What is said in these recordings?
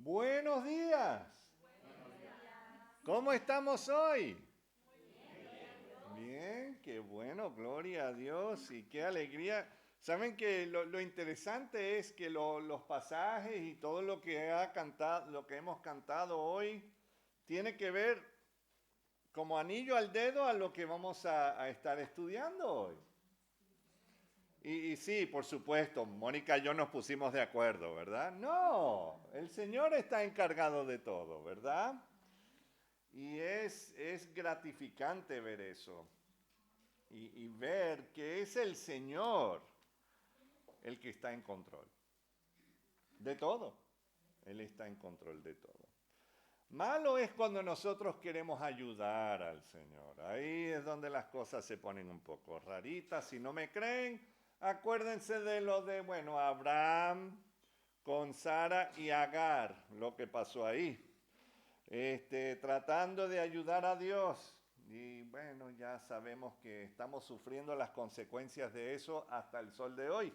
Buenos días. ¿Cómo estamos hoy? Bien, qué bueno, gloria a Dios y qué alegría. Saben que lo interesante es que los pasajes y todo lo que lo que hemos cantado hoy tiene que ver como anillo al dedo a lo que vamos a estar estudiando hoy. Y sí, por supuesto, Mónica y yo nos pusimos de acuerdo, ¿verdad? No, el Señor está encargado de todo, ¿verdad? Y es gratificante ver eso y ver que es el Señor el que está en control de todo. Él está en control de todo. Malo es cuando nosotros queremos ayudar al Señor. Ahí es donde las cosas se ponen un poco raritas. Si no me creen, acuérdense de lo de, bueno, Abraham con Sara y Agar, lo que pasó ahí. Tratando de ayudar a Dios. Y bueno, ya sabemos que estamos sufriendo las consecuencias de eso hasta el sol de hoy.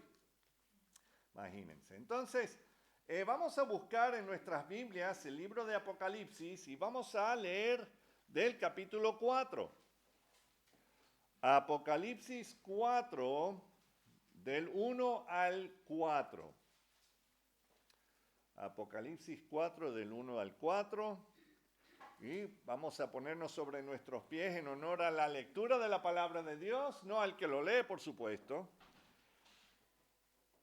Imagínense. Entonces, vamos a buscar en nuestras Biblias el libro de Apocalipsis y vamos a leer del capítulo 4. Apocalipsis 4, del 1 al 4. Apocalipsis 4, del 1 al 4. Y vamos a ponernos sobre nuestros pies en honor a la lectura de la palabra de Dios, no al que lo lee, por supuesto.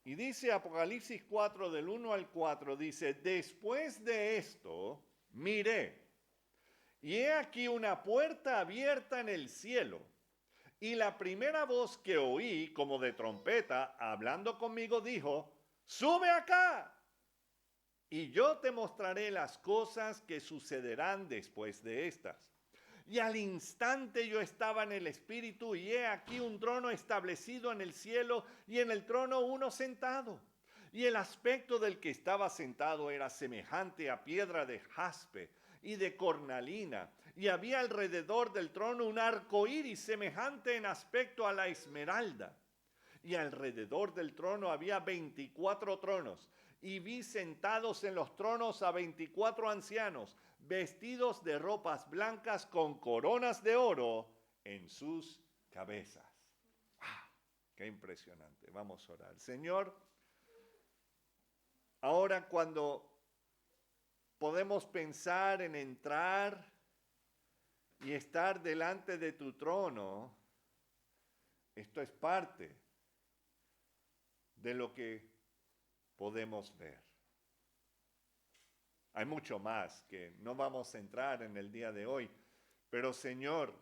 Y dice Apocalipsis 4 del 1 al 4, dice, después de esto miré, y he aquí una puerta abierta en el cielo, y la primera voz que oí como de trompeta hablando conmigo dijo, sube acá, y yo te mostraré las cosas que sucederán después de estas. Y al instante yo estaba en el Espíritu y he aquí un trono establecido en el cielo y en el trono uno sentado. Y el aspecto del que estaba sentado era semejante a piedra de jaspe y de cornalina. Y había alrededor del trono un arco iris semejante en aspecto a la esmeralda. Y alrededor del trono había 24 tronos. Y vi sentados en los tronos a 24 ancianos, vestidos de ropas blancas con coronas de oro en sus cabezas. ¡Ah! ¡Qué impresionante! Vamos a orar. Señor, ahora cuando podemos pensar en entrar y estar delante de tu trono, esto es parte de lo que podemos ver. Hay mucho más que no vamos a entrar en el día de hoy, pero Señor,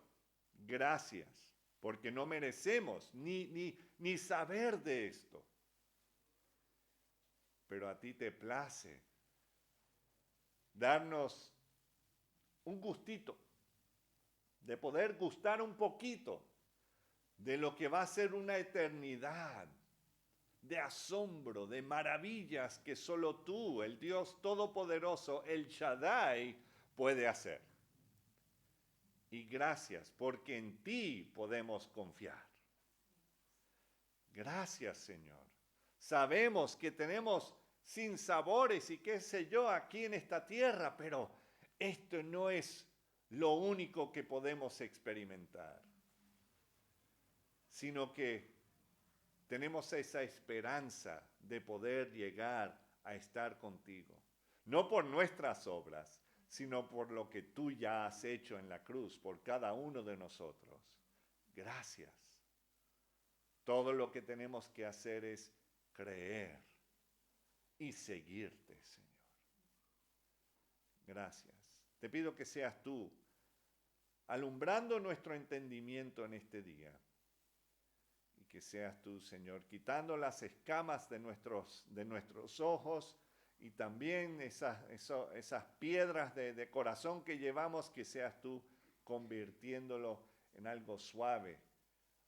gracias, porque no merecemos ni saber de esto. Pero a ti te place darnos un gustito, de poder gustar un poquito de lo que va a ser una eternidad de asombro, de maravillas que solo tú, el Dios Todopoderoso, el Shaddai, puede hacer. Y gracias, porque en ti podemos confiar. Gracias, Señor. Sabemos que tenemos sinsabores y qué sé yo aquí en esta tierra, pero esto no es lo único que podemos experimentar, sino que tenemos esa esperanza de poder llegar a estar contigo. No por nuestras obras, sino por lo que tú ya has hecho en la cruz por cada uno de nosotros. Gracias. Todo lo que tenemos que hacer es creer y seguirte, Señor. Gracias. Te pido que seas tú alumbrando nuestro entendimiento en este día. Y que seas tú, Señor, quitando las escamas de nuestros ojos y también esas piedras de corazón que llevamos, que seas tú convirtiéndolo en algo suave,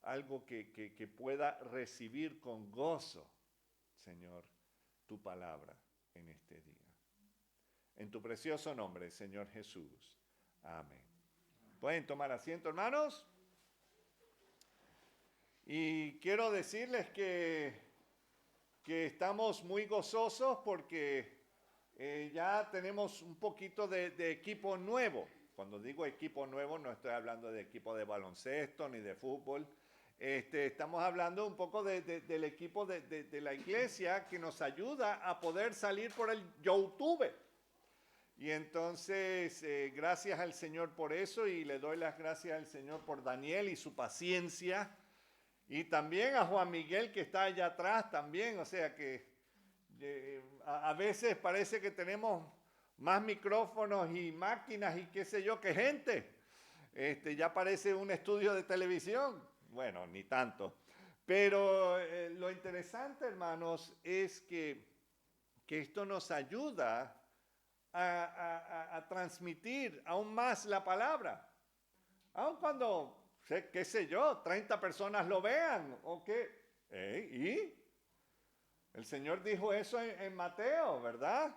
algo que pueda recibir con gozo, Señor, tu palabra en este día. En tu precioso nombre, Señor Jesús. Amén. ¿Pueden tomar asiento, hermanos? Y quiero decirles que estamos muy gozosos porque ya tenemos un poquito de equipo nuevo. Cuando digo equipo nuevo, no estoy hablando de equipo de baloncesto ni de fútbol. Estamos hablando un poco del equipo de la iglesia que nos ayuda a poder salir por el YouTube. Y entonces, gracias al Señor por eso, y le doy las gracias al Señor por Daniel y su paciencia. Y también a Juan Miguel, que está allá atrás también. O sea que a veces parece que tenemos más micrófonos y máquinas y qué sé yo que gente. Ya parece un estudio de televisión. Bueno, ni tanto. Pero lo interesante, hermanos, es que esto nos ayuda a transmitir aún más la palabra. Aun cuando, qué sé yo, 30 personas lo vean, ¿o qué? ¿Y? El Señor dijo eso en Mateo, ¿verdad?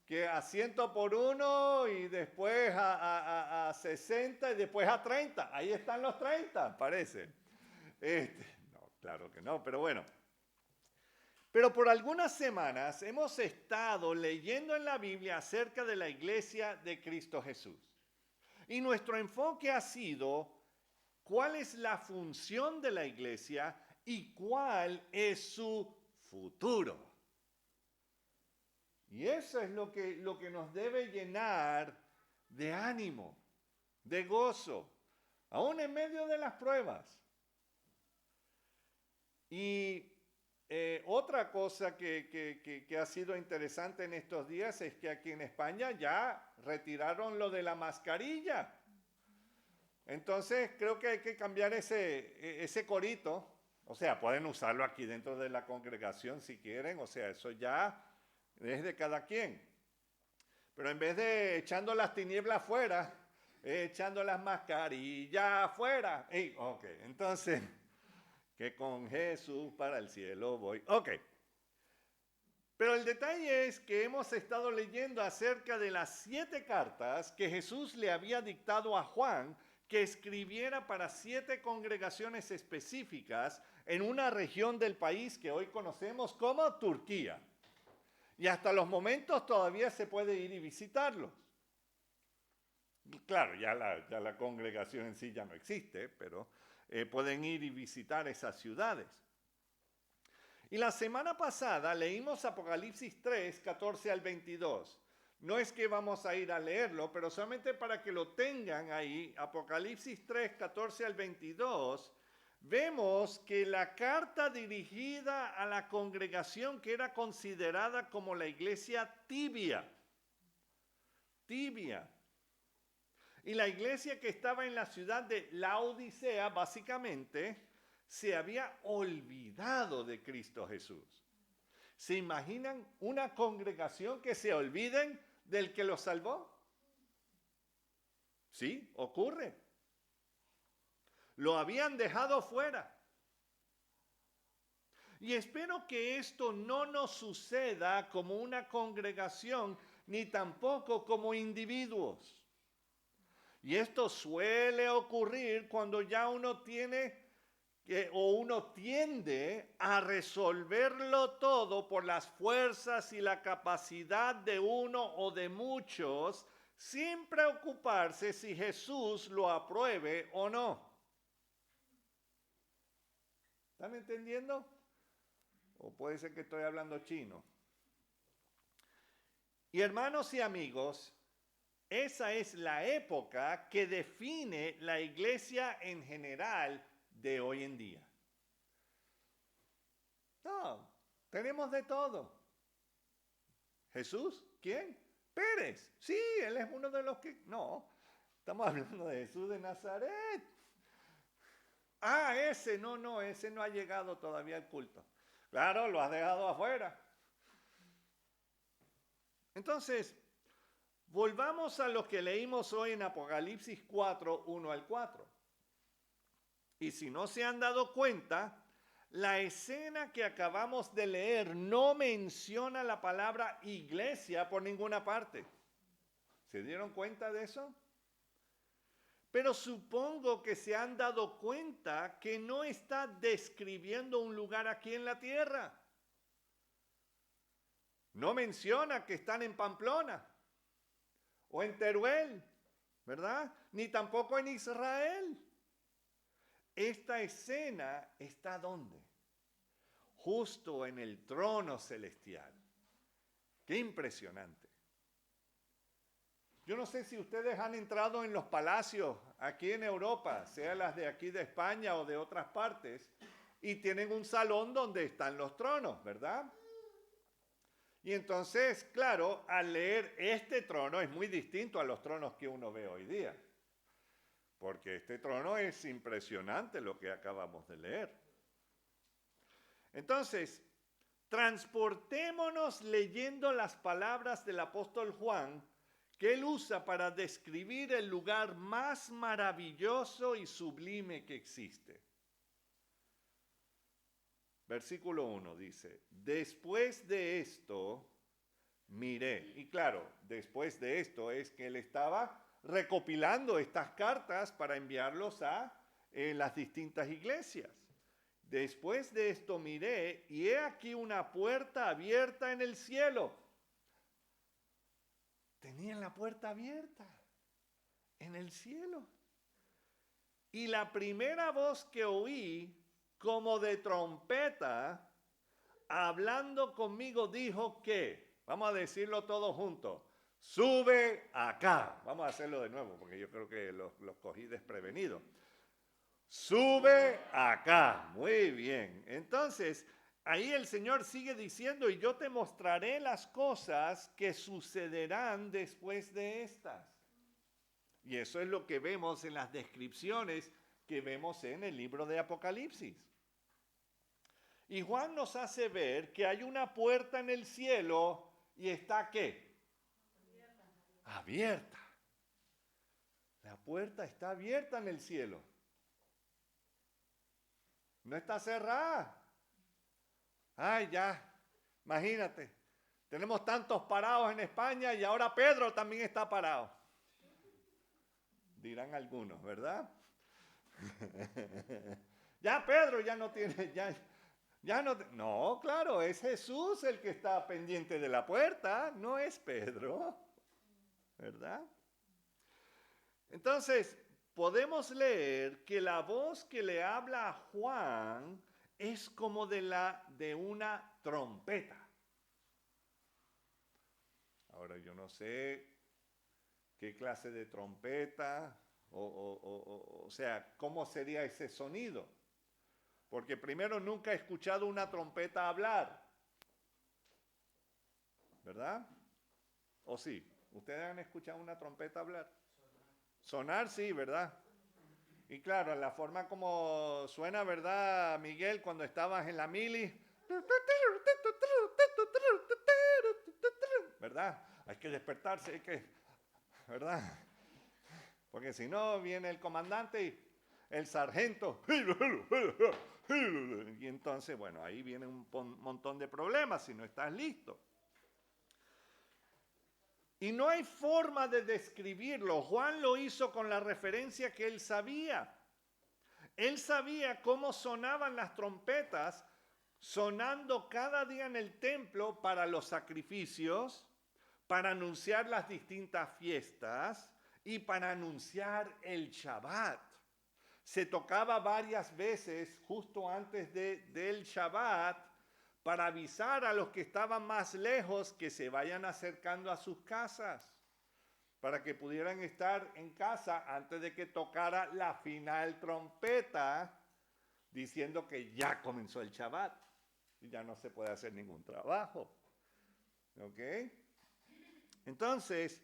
Que a 100 por uno y después a 60 y después a 30. Ahí están los 30, parece. No, claro que no, pero bueno. Pero por algunas semanas hemos estado leyendo en la Biblia acerca de la iglesia de Cristo Jesús. Y nuestro enfoque ha sido cuál es la función de la iglesia y cuál es su futuro. Y eso es lo que nos debe llenar de ánimo, de gozo, aún en medio de las pruebas. Y otra cosa que ha sido interesante en estos días es que aquí en España ya retiraron lo de la mascarilla. Entonces creo que hay que cambiar ese corito. O sea, pueden usarlo aquí dentro de la congregación si quieren. O sea, eso ya es de cada quien. Pero en vez de echando las tinieblas afuera, echando las mascarillas afuera. Ok, entonces, que con Jesús para el cielo voy. Ok. Pero el detalle es que hemos estado leyendo acerca de las 7 cartas que Jesús le había dictado a Juan que escribiera para 7 congregaciones específicas en una región del país que hoy conocemos como Turquía. Y hasta los momentos todavía se puede ir y visitarlos. Claro, ya la congregación en sí ya no existe, pero pueden ir y visitar esas ciudades. Y la semana pasada leímos Apocalipsis 3, 14 al 22. No es que vamos a ir a leerlo, pero solamente para que lo tengan ahí, Apocalipsis 3, 14 al 22, vemos que la carta dirigida a la congregación que era considerada como la iglesia tibia, y la iglesia que estaba en la ciudad de Laodicea, básicamente, se había olvidado de Cristo Jesús. ¿Se imaginan una congregación que se olviden del que los salvó? Sí, ocurre. Lo habían dejado fuera. Y espero que esto no nos suceda como una congregación, ni tampoco como individuos. Y esto suele ocurrir cuando ya uno tiene o uno tiende a resolverlo todo por las fuerzas y la capacidad de uno o de muchos, sin preocuparse si Jesús lo apruebe o no. ¿Están entendiendo? O puede ser que estoy hablando chino. Y hermanos y amigos, esa es la época que define la iglesia en general de hoy en día. No, tenemos de todo. ¿Jesús? ¿Quién? Pérez. Sí, él es uno de los que... No, estamos hablando de Jesús de Nazaret. Ese no ha llegado todavía al culto. Claro, lo has dejado afuera. Entonces, volvamos a lo que leímos hoy en Apocalipsis 4, 1 al 4. Y si no se han dado cuenta, la escena que acabamos de leer no menciona la palabra iglesia por ninguna parte. ¿Se dieron cuenta de eso? Pero supongo que se han dado cuenta que no está describiendo un lugar aquí en la tierra. No menciona que están en Pamplona o en Teruel, ¿verdad? Ni tampoco en Israel. Esta escena está ¿dónde? Justo en el trono celestial. ¡Qué impresionante! Yo no sé si ustedes han entrado en los palacios aquí en Europa, sea las de aquí de España o de otras partes, y tienen un salón donde están los tronos, ¿verdad? Y entonces, claro, al leer este trono es muy distinto a los tronos que uno ve hoy día, porque este trono es impresionante lo que acabamos de leer. Entonces, transportémonos leyendo las palabras del apóstol Juan que él usa para describir el lugar más maravilloso y sublime que existe. Versículo 1 dice, después de esto miré. Y claro, después de esto es que él estaba recopilando estas cartas para enviarlos a las distintas iglesias. Después de esto miré y he aquí una puerta abierta en el cielo. Tenían la puerta abierta en el cielo. Y la primera voz que oí, como de trompeta, hablando conmigo, dijo que, vamos a decirlo todos juntos, sube acá. Vamos a hacerlo de nuevo, porque yo creo que los cogí desprevenidos. Sube acá. Muy bien. Entonces, ahí el Señor sigue diciendo, y yo te mostraré las cosas que sucederán después de estas. Y eso es lo que vemos en las descripciones que vemos en el libro de Apocalipsis. Y Juan nos hace ver que hay una puerta en el cielo y está ¿qué? Abierta. La puerta está abierta en el cielo. No está cerrada. Ay, ya, imagínate. Tenemos tantos parados en España y ahora Pedro también está parado. Dirán algunos, ¿verdad? Ya Pedro ya no tiene, ya no. No, claro, es Jesús el que está pendiente de la puerta, no es Pedro, ¿verdad? Entonces, podemos leer que la voz que le habla a Juan es como de una trompeta. Ahora yo no sé qué clase de trompeta, o sea, cómo sería ese sonido. Porque primero nunca he escuchado una trompeta hablar, ¿verdad? ¿O sí? ¿Ustedes han escuchado una trompeta hablar? Sonar sí, ¿verdad? Y claro, la forma como suena, ¿verdad, Miguel, cuando estabas en la mili? ¿Verdad? Hay que despertarse, hay que, ¿verdad? Porque si no, viene el comandante y el sargento. Y entonces, bueno, ahí viene un montón de problemas si no estás listo. Y no hay forma de describirlo. Juan lo hizo con la referencia que él sabía. Él sabía cómo sonaban las trompetas, sonando cada día en el templo para los sacrificios, para anunciar las distintas fiestas y para anunciar el Shabbat. Se tocaba varias veces justo antes del Shabbat para avisar a los que estaban más lejos que se vayan acercando a sus casas, para que pudieran estar en casa antes de que tocara la final trompeta, diciendo que ya comenzó el Shabbat y ya no se puede hacer ningún trabajo. ¿Ok? Entonces,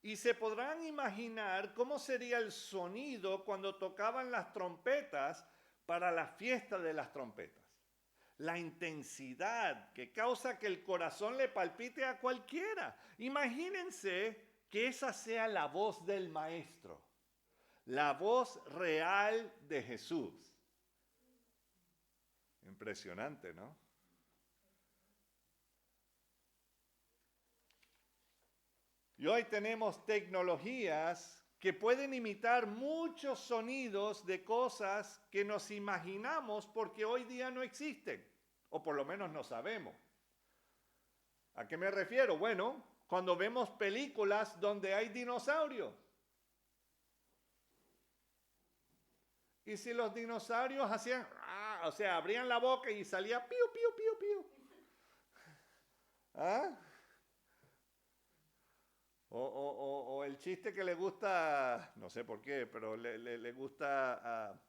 y se podrán imaginar cómo sería el sonido cuando tocaban las trompetas para la fiesta de las trompetas. La intensidad que causa que el corazón le palpite a cualquiera. Imagínense que esa sea la voz del maestro, la voz real de Jesús. Impresionante, ¿no? Y hoy tenemos tecnologías que pueden imitar muchos sonidos de cosas que nos imaginamos porque hoy día no existen. o por lo menos no sabemos. ¿A qué me refiero? Bueno, cuando vemos películas donde hay dinosaurios. Y si los dinosaurios hacían, o sea, abrían la boca y salía piu, piu, piu, piu. ¿Ah? O el chiste que le gusta, no sé por qué, pero le gusta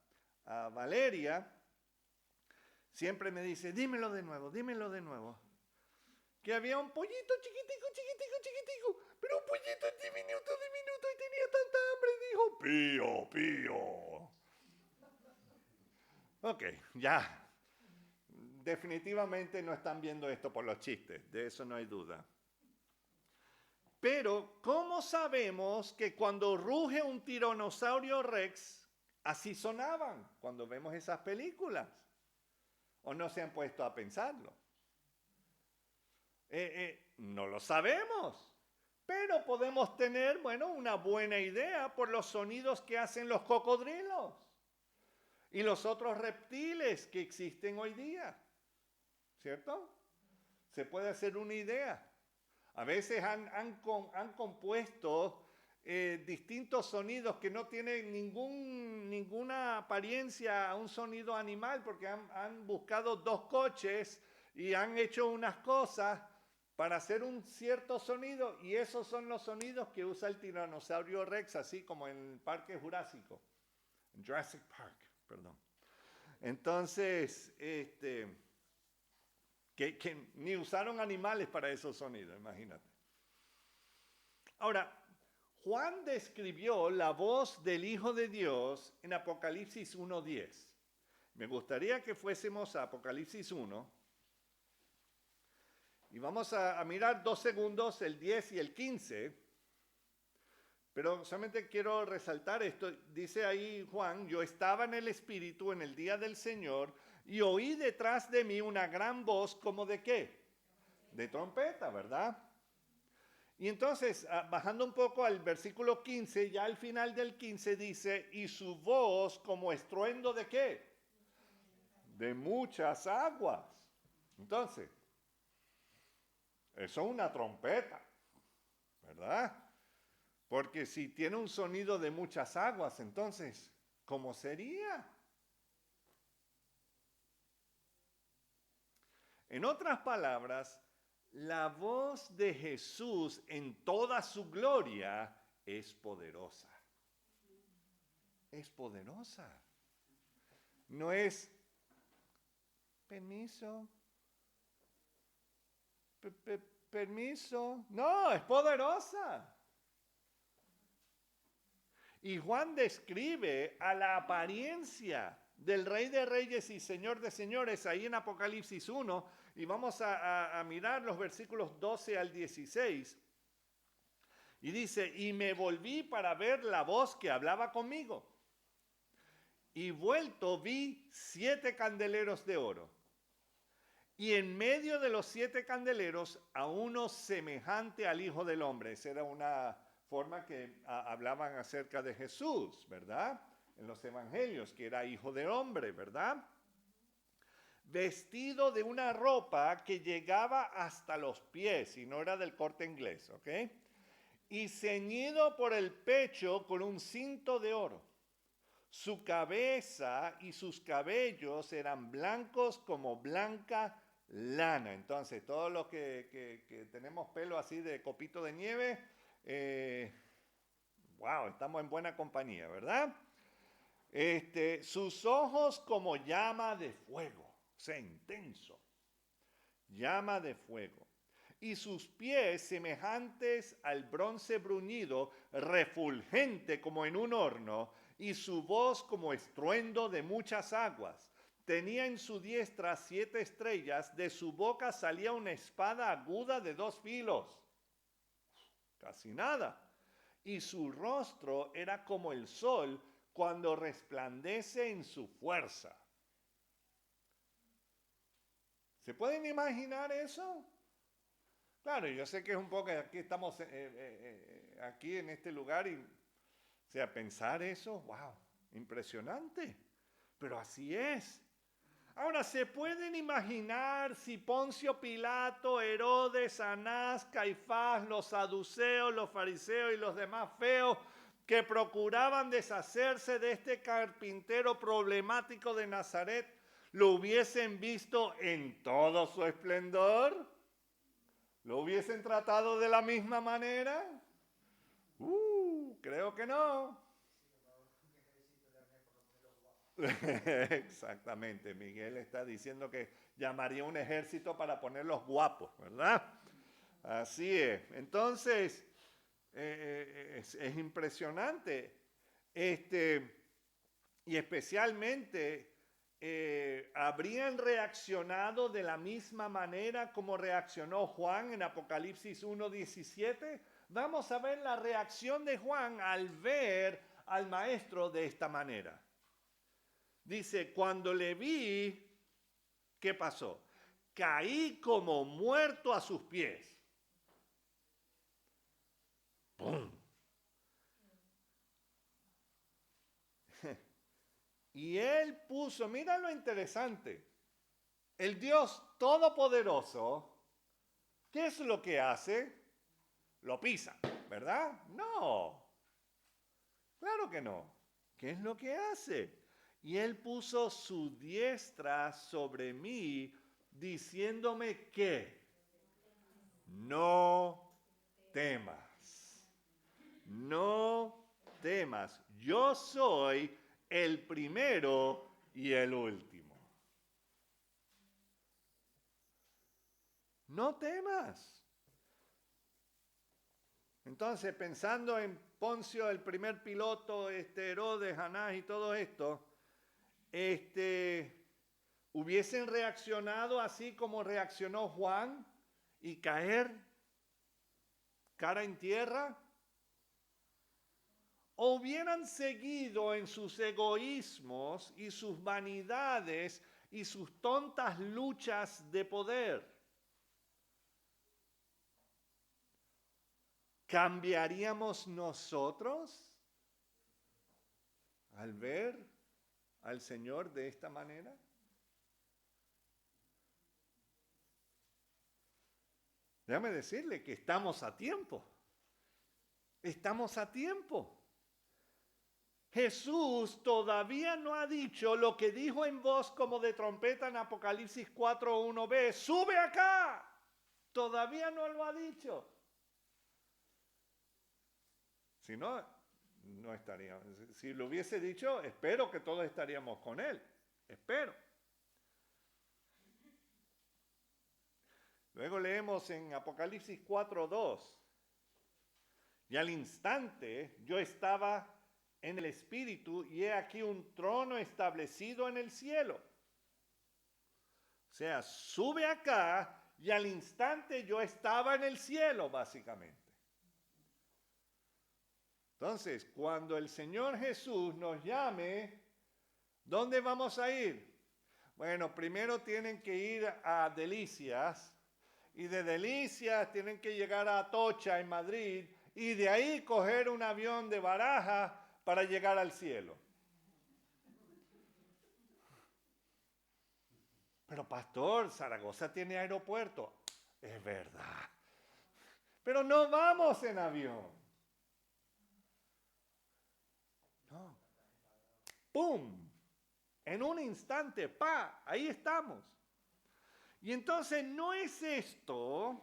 a Valeria, siempre me dice, dímelo de nuevo, dímelo de nuevo. Que había un pollito chiquitico, chiquitico, chiquitico, pero un pollito diminuto, diminuto y tenía tanta hambre y dijo, pío, pío. Ok, ya. Definitivamente no están viendo esto por los chistes, de eso no hay duda. Pero, ¿cómo sabemos que cuando ruge un tiranosaurio rex, así sonaban cuando vemos esas películas? ¿O no se han puesto a pensarlo? No lo sabemos, pero podemos tener, bueno, una buena idea por los sonidos que hacen los cocodrilos y los otros reptiles que existen hoy día, ¿cierto? Se puede hacer una idea. A veces han compuesto distintos sonidos que no tienen ninguna apariencia a un sonido animal, porque han buscado dos coches y han hecho unas cosas para hacer un cierto sonido, y esos son los sonidos que usa el tiranosaurio Rex, así como en el Parque Jurásico, en Jurassic Park, perdón. Entonces, que ni usaron animales para esos sonidos, imagínate. Ahora, Juan describió la voz del Hijo de Dios en Apocalipsis 1:10. Me gustaría que fuésemos a Apocalipsis 1 y vamos a mirar 2 segundos el 10 y el 15, pero solamente quiero resaltar esto. Dice ahí Juan, yo estaba en el Espíritu en el día del Señor y oí detrás de mí una gran voz como de ¿qué? De trompeta, ¿verdad? Y entonces, bajando un poco al versículo 15, ya al final del 15 dice, y su voz como estruendo de ¿qué? De muchas aguas. Entonces, eso es una trompeta, ¿verdad? Porque si tiene un sonido de muchas aguas, entonces, ¿cómo sería? En otras palabras, la voz de Jesús en toda su gloria es poderosa. Es poderosa. No es permiso. Permiso. No, es poderosa. Y Juan describe a la apariencia del Rey de Reyes y Señor de Señores ahí en Apocalipsis 1, y vamos a mirar los versículos 12 al 16. Y dice, y me volví para ver la voz que hablaba conmigo. Y vuelto vi 7 candeleros de oro. Y en medio de los 7 candeleros a uno semejante al Hijo del Hombre. Esa era una forma que hablaban acerca de Jesús, ¿verdad? En los evangelios, que era Hijo del Hombre, ¿verdad? Vestido de una ropa que llegaba hasta los pies, y no era del Corte Inglés, ¿ok? Y ceñido por el pecho con un cinto de oro. Su cabeza y sus cabellos eran blancos como blanca lana. Entonces, todos los que tenemos pelo así de copito de nieve, wow, estamos en buena compañía, ¿verdad? Sus ojos como llama de fuego, o sea, intenso, llama de fuego. Y sus pies semejantes al bronce bruñido, refulgente como en un horno, y su voz como estruendo de muchas aguas. Tenía en su diestra 7 estrellas, de su boca salía una espada aguda de 2 filos. Casi nada. Y su rostro era como el sol cuando resplandece en su fuerza. ¿Se pueden imaginar eso? Claro, yo sé que es un poco, aquí estamos aquí en este lugar y, o sea, pensar eso, wow, impresionante, pero así es. Ahora, ¿se pueden imaginar si Poncio Pilato, Herodes, Anás, Caifás, los saduceos, los fariseos y los demás feos que procuraban deshacerse de este carpintero problemático de Nazaret, lo hubiesen visto en todo su esplendor? ¿Lo hubiesen tratado de la misma manera? Creo que no. Exactamente, Miguel está diciendo que llamaría un ejército para ponerlos guapos, ¿verdad? Así es. Entonces, es impresionante. Y especialmente, habrían reaccionado de la misma manera como reaccionó Juan en Apocalipsis 1:17. Vamos a ver la reacción de Juan al ver al maestro de esta manera. Dice, cuando le vi, ¿qué pasó? Caí como muerto a sus pies. ¡Pum! Y él puso, mira lo interesante, el Dios Todopoderoso, ¿qué es lo que hace? Lo pisa, ¿verdad? No, claro que no. ¿Qué es lo que hace? Y él puso su diestra sobre mí, diciéndome que no temas, no temas. Yo soy el primero y el último. No temas. Entonces, pensando en Poncio, el primer piloto, Herodes, Anás y todo esto, hubiesen reaccionado así como reaccionó Juan y caer cara en tierra, o hubieran seguido en sus egoísmos y sus vanidades y sus tontas luchas de poder. ¿Cambiaríamos nosotros al ver al Señor de esta manera? Déjame decirle que estamos a tiempo. Estamos a tiempo. Jesús todavía no ha dicho lo que dijo en voz como de trompeta en Apocalipsis 4:1b. ¡Sube acá! Todavía no lo ha dicho. Si no, no estaríamos. Si lo hubiese dicho, espero que todos estaríamos con él. Espero. Luego leemos en Apocalipsis 4:2. Y al instante yo estaba en el Espíritu y he aquí un trono establecido en el cielo. O sea, sube acá y al instante yo estaba en el cielo, básicamente. Entonces, cuando el Señor Jesús nos llame, ¿dónde vamos a ir? Bueno, primero tienen que ir a Delicias y de Delicias tienen que llegar a Atocha en Madrid y de ahí coger un avión de Barajas para llegar al cielo. Pero pastor, Zaragoza tiene aeropuerto. Es verdad. Pero no vamos en avión. No. ¡Pum! En un instante, ¡pa! Ahí estamos. Y entonces no es esto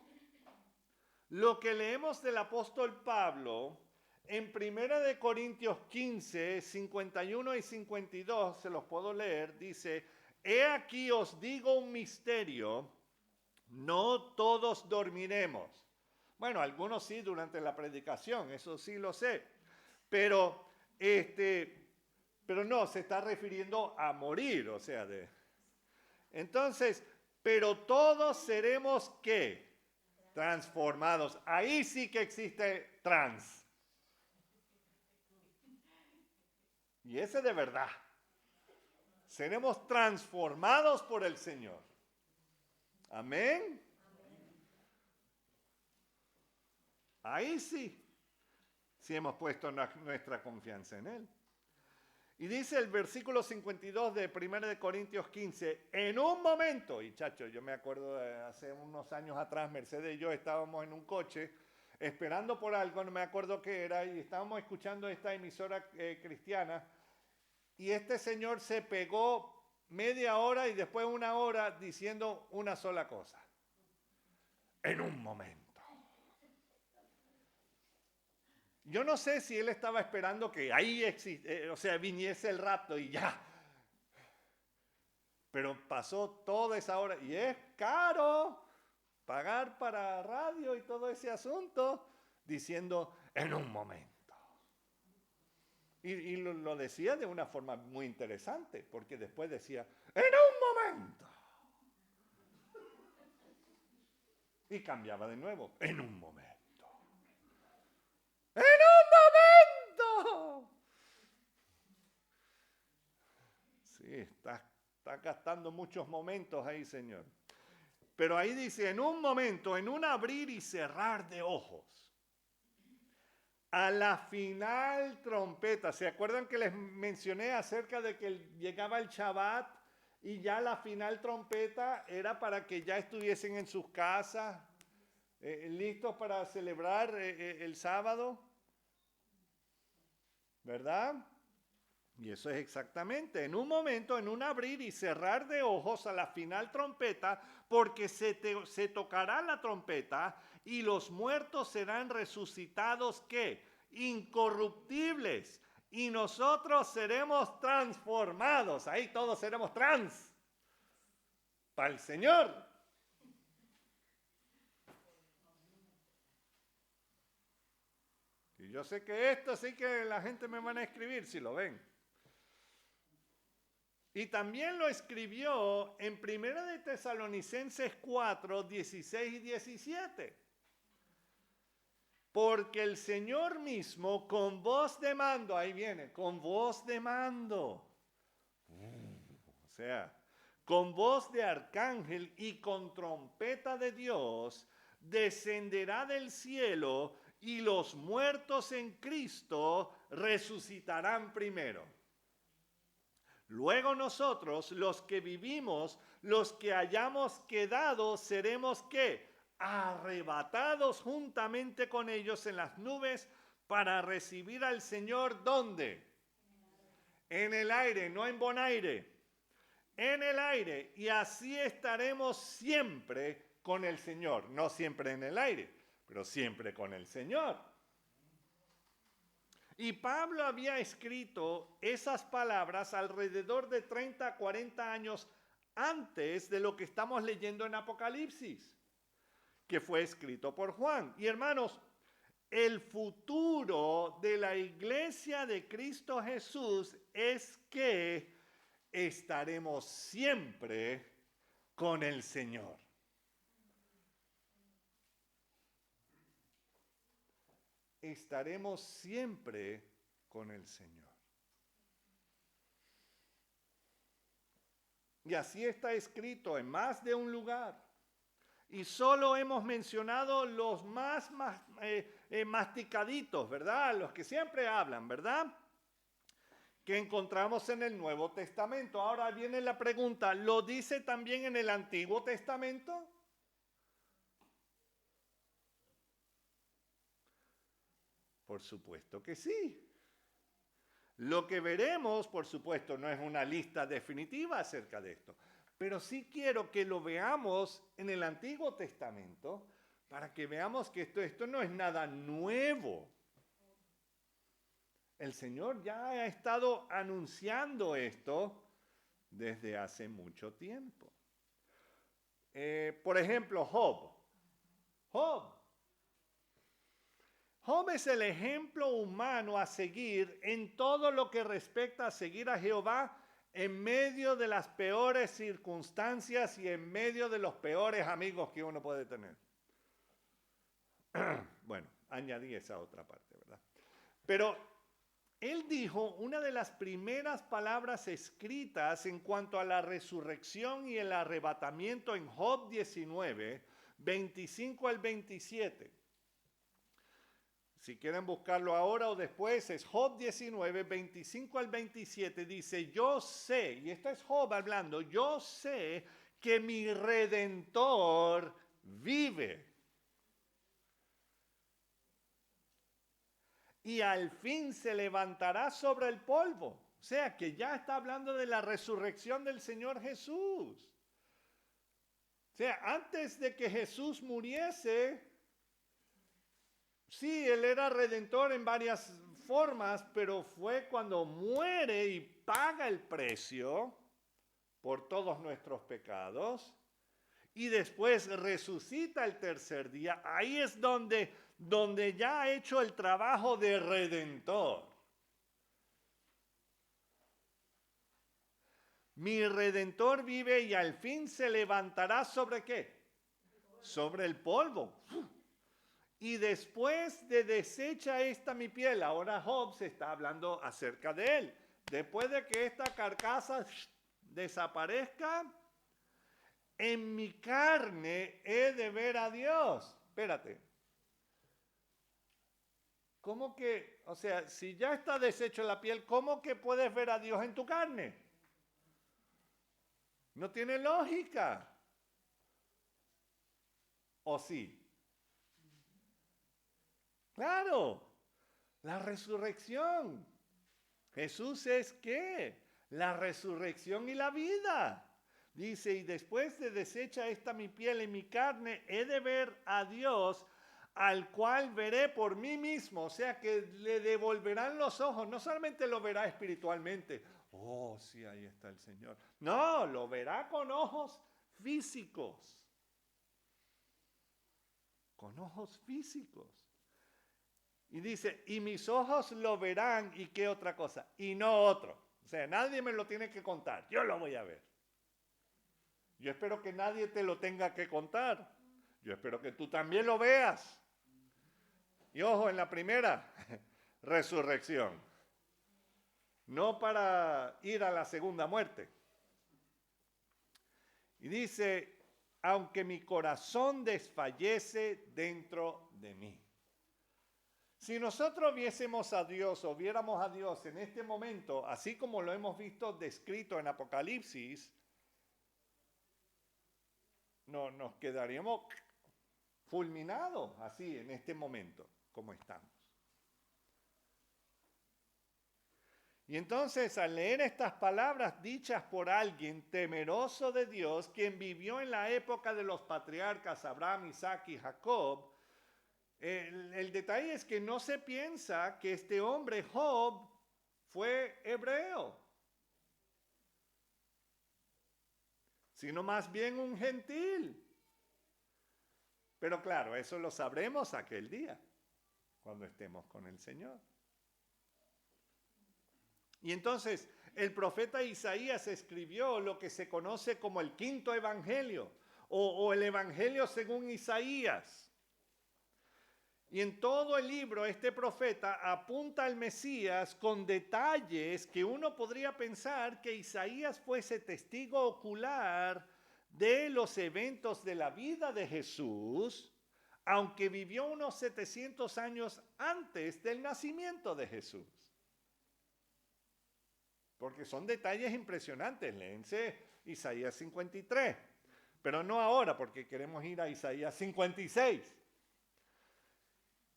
lo que leemos del apóstol Pablo en 1 Corintios 15, 51 y 52, se los puedo leer, dice, he aquí os digo un misterio, no todos dormiremos. Bueno, algunos sí durante la predicación, eso sí lo sé, pero no, se está refiriendo a morir, o sea, entonces, pero todos seremos, ¿qué? Transformados. Ahí sí que existe trans. Y ese de verdad. Seremos transformados por el Señor. Amén. Ahí sí. Sí hemos puesto nuestra confianza en Él. Y dice el versículo 52 de 1 de Corintios 15, en un momento, y chacho, yo me acuerdo hace unos años atrás, Mercedes y yo estábamos en un coche esperando por algo, no me acuerdo qué era, y estábamos escuchando esta emisora cristiana, y este señor se pegó media hora y después una hora diciendo una sola cosa. En un momento. Yo no sé si él estaba esperando que ahí viniese el rapto y ya. Pero pasó toda esa hora y es caro pagar para radio y todo ese asunto diciendo en un momento. Y lo decía de una forma muy interesante, porque después decía, en un momento. Y cambiaba de nuevo, en un momento. ¡En un momento! Sí, está gastando muchos momentos ahí, Señor. Pero ahí dice, en un momento, en un abrir y cerrar de ojos. A la final trompeta. ¿Se acuerdan que les mencioné acerca de que llegaba el Shabbat y ya la final trompeta era para que ya estuviesen en sus casas, listos para celebrar el sábado? ¿Verdad? Y eso es exactamente, en un momento, en un abrir y cerrar de ojos a la final trompeta, porque se tocará la trompeta y los muertos serán resucitados, ¿qué? Incorruptibles. Y nosotros seremos transformados. Ahí todos seremos para el Señor. Y yo sé que esto sí que la gente me van a escribir si lo ven. Y también lo escribió en 1 de Tesalonicenses 4, 16 y 17. Porque el Señor mismo con voz de mando, ahí viene, con voz de mando. O sea, con voz de arcángel y con trompeta de Dios, descenderá del cielo y los muertos en Cristo resucitarán primero. Luego nosotros, los que vivimos, los que hayamos quedado, seremos ¿qué? Arrebatados juntamente con ellos en las nubes para recibir al Señor, ¿dónde? En el aire, no en bonaire. En el aire. Y así estaremos siempre con el Señor. No siempre en el aire, pero siempre con el Señor. Y Pablo había escrito esas palabras alrededor de 30, 40 años antes de lo que estamos leyendo en Apocalipsis, que fue escrito por Juan. Y hermanos, el futuro de la iglesia de Cristo Jesús es que estaremos siempre con el Señor. Estaremos siempre con el Señor. Y así está escrito en más de un lugar. Y solo hemos mencionado los más masticaditos, ¿verdad? Los que siempre hablan, ¿verdad? Que encontramos en el Nuevo Testamento. Ahora viene la pregunta, ¿lo dice también en el Antiguo Testamento? Por supuesto que sí. Lo que veremos, por supuesto, no es una lista definitiva acerca de esto, pero sí quiero que lo veamos en el Antiguo Testamento para que veamos que esto no es nada nuevo. El Señor ya ha estado anunciando esto desde hace mucho tiempo. Por ejemplo, Job. Job es el ejemplo humano a seguir en todo lo que respecta a seguir a Jehová en medio de las peores circunstancias y en medio de los peores amigos que uno puede tener. Bueno, añadí esa otra parte, ¿verdad? Pero él dijo una de las primeras palabras escritas en cuanto a la resurrección y el arrebatamiento en Job 19, 25 al 27. Si quieren buscarlo ahora o después, es Job 19, 25 al 27. Dice, yo sé, y esto es Job hablando, yo sé que mi Redentor vive. Y al fin se levantará sobre el polvo. O sea, que ya está hablando de la resurrección del Señor Jesús. O sea, antes de que Jesús muriese, sí, Él era redentor en varias formas, pero fue cuando muere y paga el precio por todos nuestros pecados y después resucita el tercer día. Ahí es donde ya ha hecho el trabajo de redentor. Mi Redentor vive y al fin se levantará ¿sobre qué? Sobre el polvo. Y después de deshecha esta mi piel, ahora Job se está hablando acerca de él. Después de que esta carcasa desaparezca, en mi carne he de ver a Dios. Espérate. ¿Cómo que, o sea, si ya está deshecho la piel, ¿cómo que puedes ver a Dios en tu carne? No tiene lógica. ¿O sí? Claro, la resurrección. Jesús es ¿qué? La resurrección y la vida. Dice, y después de deshecha esta mi piel y mi carne, he de ver a Dios, al cual veré por mí mismo. O sea que le devolverán los ojos. No solamente lo verá espiritualmente. Oh, sí, ahí está el Señor. No, lo verá con ojos físicos. Con ojos físicos. Y dice, y mis ojos lo verán, ¿y qué otra cosa? Y no otro. O sea, nadie me lo tiene que contar, yo lo voy a ver. Yo espero que nadie te lo tenga que contar. Yo espero que tú también lo veas. Y ojo, en la primera, resurrección. No para ir a la segunda muerte. Y dice, aunque mi corazón desfallece dentro de mí. Si nosotros viésemos a Dios o viéramos a Dios en este momento, así como lo hemos visto descrito en Apocalipsis, no, nos quedaríamos fulminados así en este momento, como estamos. Y entonces, al leer estas palabras dichas por alguien temeroso de Dios, quien vivió en la época de los patriarcas Abraham, Isaac y Jacob, el detalle es que no se piensa que este hombre, Job, fue hebreo, sino más bien un gentil. Pero claro, eso lo sabremos aquel día, cuando estemos con el Señor. Y entonces el profeta Isaías escribió lo que se conoce como el quinto evangelio, o el evangelio según Isaías. Y en todo el libro este profeta apunta al Mesías con detalles que uno podría pensar que Isaías fuese testigo ocular de los eventos de la vida de Jesús, aunque vivió unos 700 años antes del nacimiento de Jesús. Porque son detalles impresionantes. Léense Isaías 53, pero no ahora porque queremos ir a Isaías 56.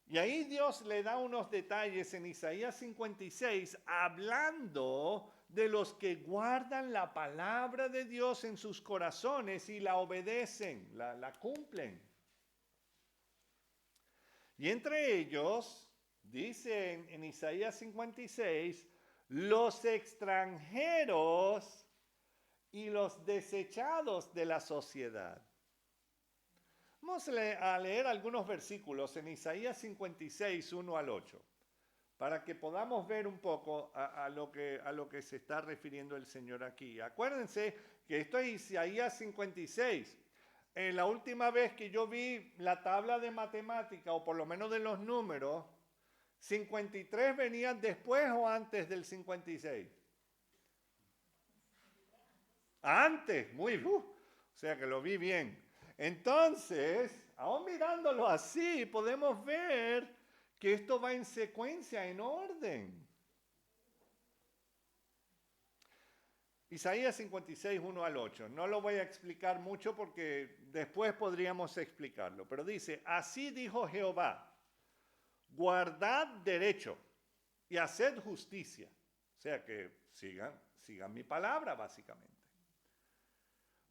Y ahí Dios le da unos detalles en Isaías 56, hablando de los que guardan la palabra de Dios en sus corazones y la obedecen, la cumplen. Y entre ellos, dice en Isaías 56, los extranjeros y los desechados de la sociedad. Vamos a leer algunos versículos en Isaías 56, 1 al 8, para que podamos ver un poco a lo que se está refiriendo el Señor aquí. Acuérdense que esto es Isaías 56. La última vez que yo vi la tabla de matemática, o por lo menos de los números, 53 venían después o antes del 56. Antes, o sea que lo vi bien. Entonces, aún mirándolo así, podemos ver que esto va en secuencia, en orden. Isaías 56, 1 al 8. No lo voy a explicar mucho porque después podríamos explicarlo. Pero dice, así dijo Jehová, guardad derecho y haced justicia. O sea que sigan mi palabra básicamente.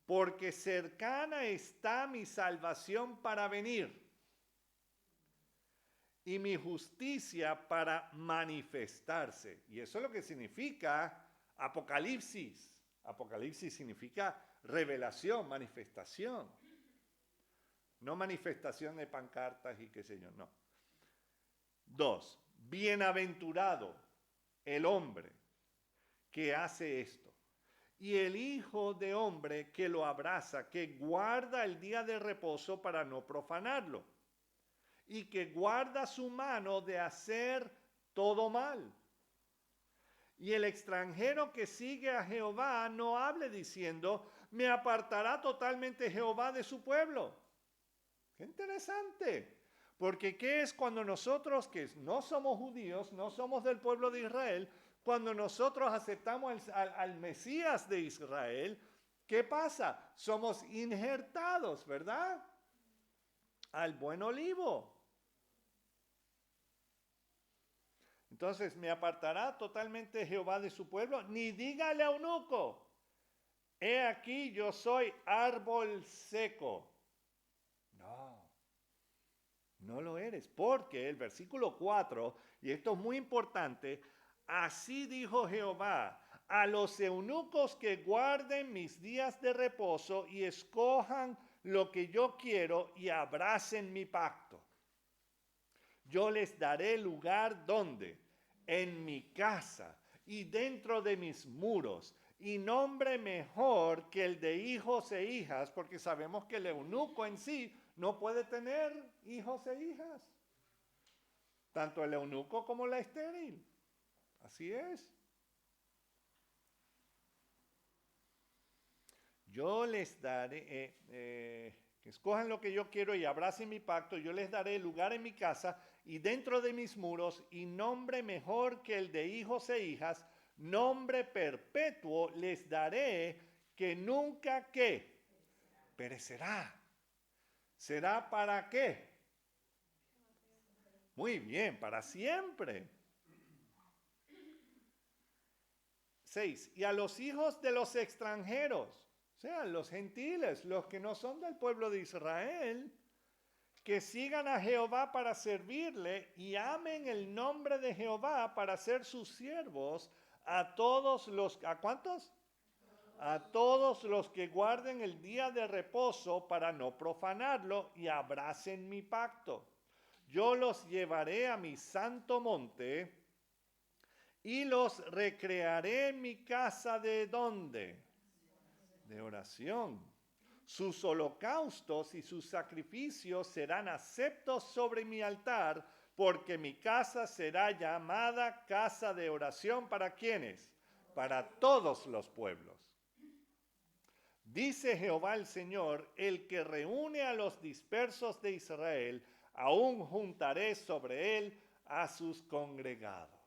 Porque cercana está mi salvación para venir y mi justicia para manifestarse. Y eso es lo que significa Apocalipsis. Apocalipsis significa revelación, manifestación. No manifestación de pancartas y qué sé yo, no. 2. Bienaventurado el hombre que hace esto. Y el Hijo de hombre que lo abraza, que guarda el día de reposo para no profanarlo. Y que guarda su mano de hacer todo mal. Y el extranjero que sigue a Jehová no hable diciendo, me apartará totalmente Jehová de su pueblo. Qué interesante. Porque ¿qué es cuando nosotros, que no somos judíos, no somos del pueblo de Israel, cuando nosotros aceptamos al Mesías de Israel, ¿qué pasa? Somos injertados, ¿verdad? Al buen olivo. Entonces, me apartará totalmente Jehová de su pueblo, ni dígale a eunuco, he aquí yo soy árbol seco. No lo eres, porque el versículo 4, y esto es muy importante, así dijo Jehová, a los eunucos que guarden mis días de reposo y escojan lo que yo quiero y abracen mi pacto. Yo les daré lugar donde, en mi casa y dentro de mis muros, y nombre mejor que el de hijos e hijas, porque sabemos que el eunuco en sí no puede tener hijos e hijas. Tanto el eunuco como la estéril. Así es. Yo les daré, que escojan lo que yo quiero y abracen mi pacto, yo les daré lugar en mi casa y dentro de mis muros, y nombre mejor que el de hijos e hijas, nombre perpetuo les daré que nunca ¿qué? Perecerá. ¿Será para qué? Muy bien, para siempre. 6. Y a los hijos de los extranjeros, o sea, los gentiles, los que no son del pueblo de Israel, que sigan a Jehová para servirle y amen el nombre de Jehová para ser sus siervos, a todos los, ¿a cuántos? A todos los que guarden el día de reposo para no profanarlo y abracen mi pacto. Yo los llevaré a mi santo monte y los recrearé en mi casa de ¿dónde? De oración. Sus holocaustos y sus sacrificios serán aceptos sobre mi altar, porque mi casa será llamada casa de oración para ¿quiénes? Para todos los pueblos. Dice Jehová el Señor, el que reúne a los dispersos de Israel, aún juntaré sobre él a sus congregados.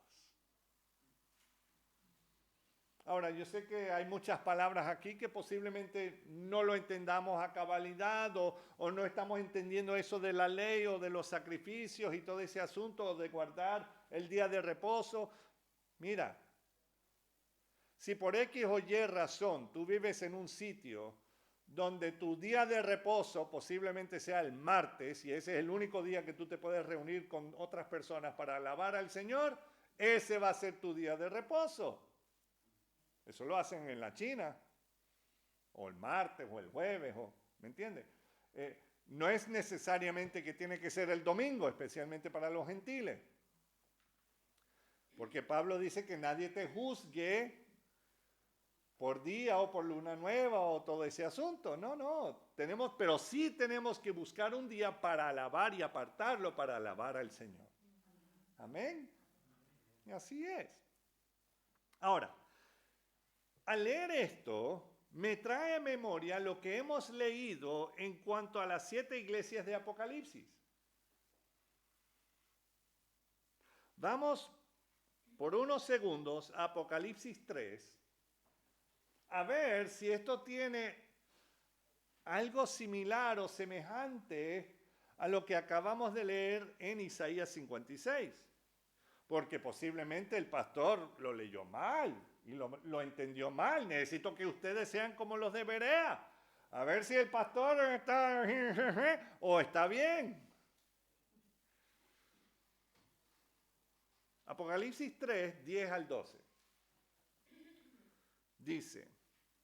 Ahora, yo sé que hay muchas palabras aquí que posiblemente no lo entendamos a cabalidad o no estamos entendiendo eso de la ley o de los sacrificios y todo ese asunto de guardar el día de reposo. Mira, si por X o Y razón tú vives en un sitio donde tu día de reposo posiblemente sea el martes y ese es el único día que tú te puedes reunir con otras personas para alabar al Señor, ese va a ser tu día de reposo. Eso lo hacen en la China, o el martes, o el jueves, ¿me entiendes? No es necesariamente que tiene que ser el domingo, especialmente para los gentiles. Porque Pablo dice que nadie te juzgue por día o por luna nueva o todo ese asunto. No, pero sí tenemos que buscar un día para alabar y apartarlo para alabar al Señor. Amén. Y así es. Ahora, al leer esto, me trae a memoria lo que hemos leído en cuanto a las 7 iglesias de Apocalipsis. Vamos por unos segundos a Apocalipsis 3, a ver si esto tiene algo similar o semejante a lo que acabamos de leer en Isaías 56. Porque posiblemente el pastor lo leyó mal y lo entendió mal. Necesito que ustedes sean como los de Berea. A ver si el pastor está o está bien. Apocalipsis 3, 10 al 12. Dice,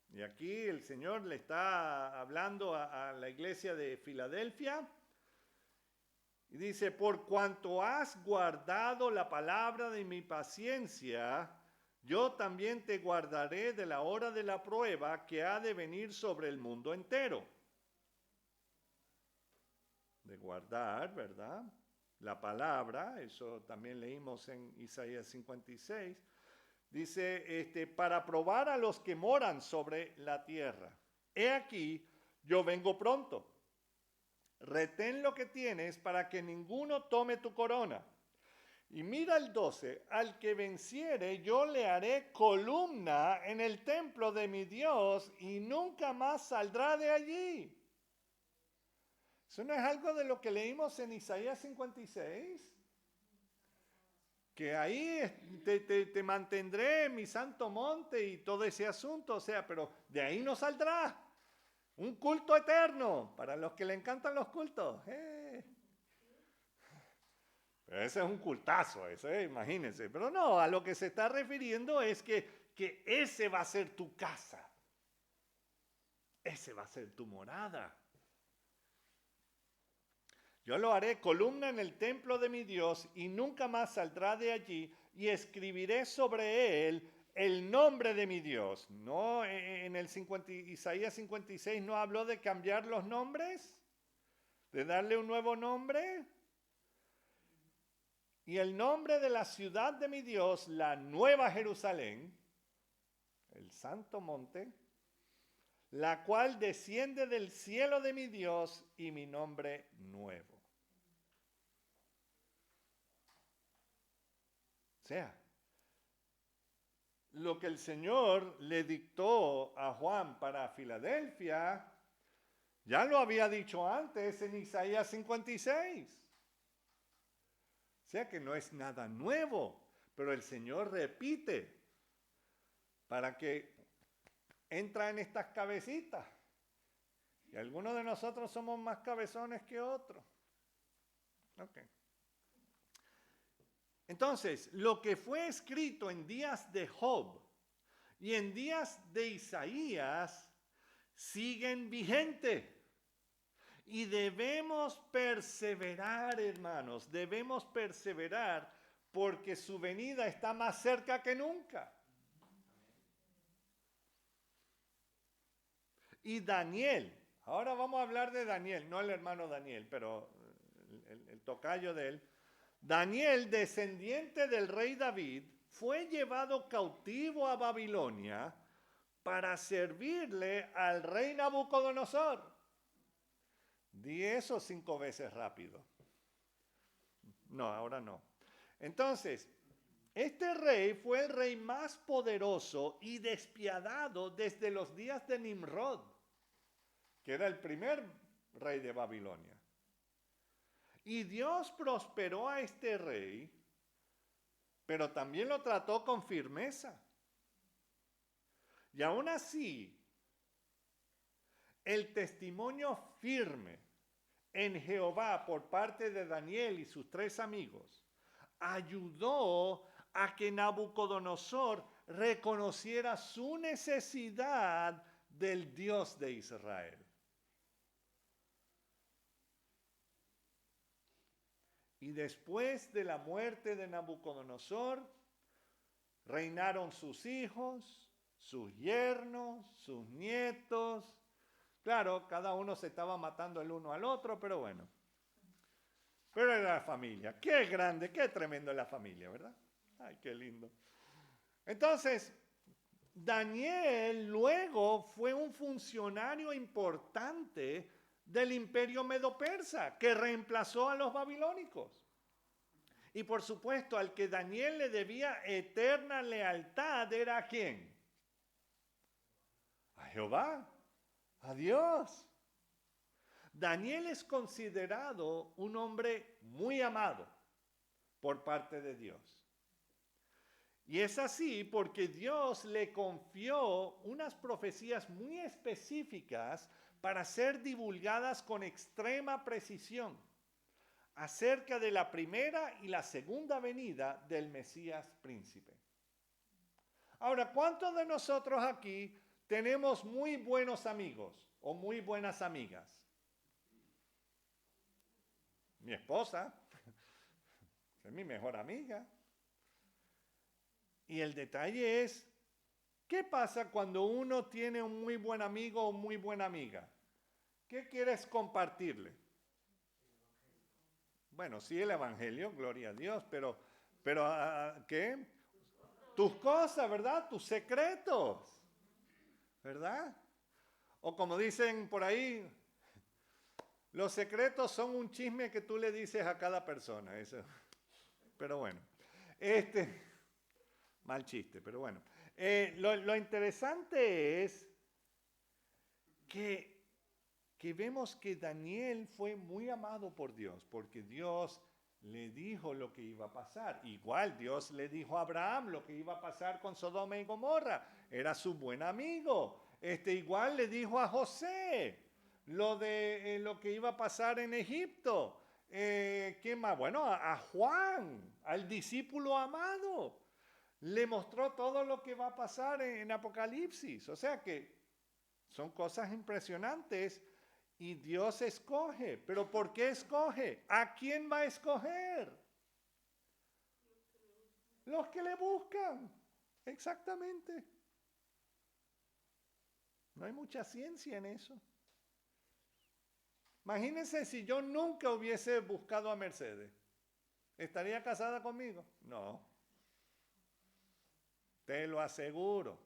y aquí el Señor le está hablando a la iglesia de Filadelfia. Y dice, por cuanto has guardado la palabra de mi paciencia, yo también te guardaré de la hora de la prueba que ha de venir sobre el mundo entero. De guardar, ¿verdad? La palabra, eso también leímos en Isaías 56. Dice, para probar a los que moran sobre la tierra. He aquí, yo vengo pronto. Retén lo que tienes para que ninguno tome tu corona. Y mira el 12, al que venciere yo le haré columna en el templo de mi Dios y nunca más saldrá de allí. ¿Eso no es algo de lo que leímos en Isaías 56? Que ahí te mantendré en mi santo monte y todo ese asunto, o sea, pero de ahí no saldrá. Un culto eterno, para los que le encantan los cultos. Ese es un cultazo, ese, imagínense. Pero no, a lo que se está refiriendo es que ese va a ser tu casa. Ese va a ser tu morada. Yo lo haré columna en el templo de mi Dios y nunca más saldrá de allí y escribiré sobre él el nombre de mi Dios. No, en el Isaías 56 no habló de cambiar los nombres, de darle un nuevo nombre. Y el nombre de la ciudad de mi Dios, la nueva Jerusalén, el santo monte, la cual desciende del cielo de mi Dios y mi nombre nuevo. O sea, lo que el Señor le dictó a Juan para Filadelfia, ya lo había dicho antes en Isaías 56. O sea que no es nada nuevo, pero el Señor repite para que entra en estas cabecitas. Y algunos de nosotros somos más cabezones que otros. Ok. Entonces, lo que fue escrito en días de Job y en días de Isaías siguen vigentes. Y debemos perseverar, hermanos, debemos perseverar porque su venida está más cerca que nunca. Y Daniel, ahora vamos a hablar de Daniel, no el hermano Daniel, pero el tocayo de él. Daniel, descendiente del rey David, fue llevado cautivo a Babilonia para servirle al rey Nabucodonosor. Di eso 5 veces rápido. No, ahora no. Entonces, este rey fue el rey más poderoso y despiadado desde los días de Nimrod, que era el primer rey de Babilonia. Y Dios prosperó a este rey, pero también lo trató con firmeza. Y aún así, el testimonio firme en Jehová por parte de Daniel y sus 3 amigos ayudó a que Nabucodonosor reconociera su necesidad del Dios de Israel. Y después de la muerte de Nabucodonosor, reinaron sus hijos, sus yernos, sus nietos. Claro, cada uno se estaba matando el uno al otro, pero bueno. Pero era la familia. Qué grande, qué tremendo es la familia, ¿verdad? Ay, qué lindo. Entonces, Daniel luego fue un funcionario importante del imperio medo-persa que reemplazó a los babilónicos. Y por supuesto, al que Daniel le debía eterna lealtad era ¿a quién? A Jehová, a Dios. Daniel es considerado un hombre muy amado por parte de Dios. Y es así porque Dios le confió unas profecías muy específicas para ser divulgadas con extrema precisión acerca de la primera y la segunda venida del Mesías príncipe. Ahora, ¿cuántos de nosotros aquí tenemos muy buenos amigos o muy buenas amigas? Mi esposa es mi mejor amiga. Y el detalle es, ¿qué pasa cuando uno tiene un muy buen amigo o muy buena amiga? ¿Qué quieres compartirle? Bueno, sí, el evangelio, gloria a Dios, pero ¿qué? Tus cosas, ¿verdad? Tus secretos, ¿verdad? O como dicen por ahí, los secretos son un chisme que tú le dices a cada persona, eso. Pero bueno, mal chiste, pero bueno. Lo interesante es que vemos que Daniel fue muy amado por Dios, porque Dios le dijo lo que iba a pasar. Igual Dios le dijo a Abraham lo que iba a pasar con Sodoma y Gomorra. Era su buen amigo. Igual le dijo a José lo de lo que iba a pasar en Egipto. ¿Quién más? Bueno, a Juan, al discípulo amado. Le mostró todo lo que va a pasar en Apocalipsis. O sea que son cosas impresionantes. Y Dios escoge. ¿Pero por qué escoge? ¿A quién va a escoger? Los que le buscan. Exactamente. No hay mucha ciencia en eso. Imagínense si yo nunca hubiese buscado a Mercedes. ¿Estaría casada conmigo? No. Te lo aseguro.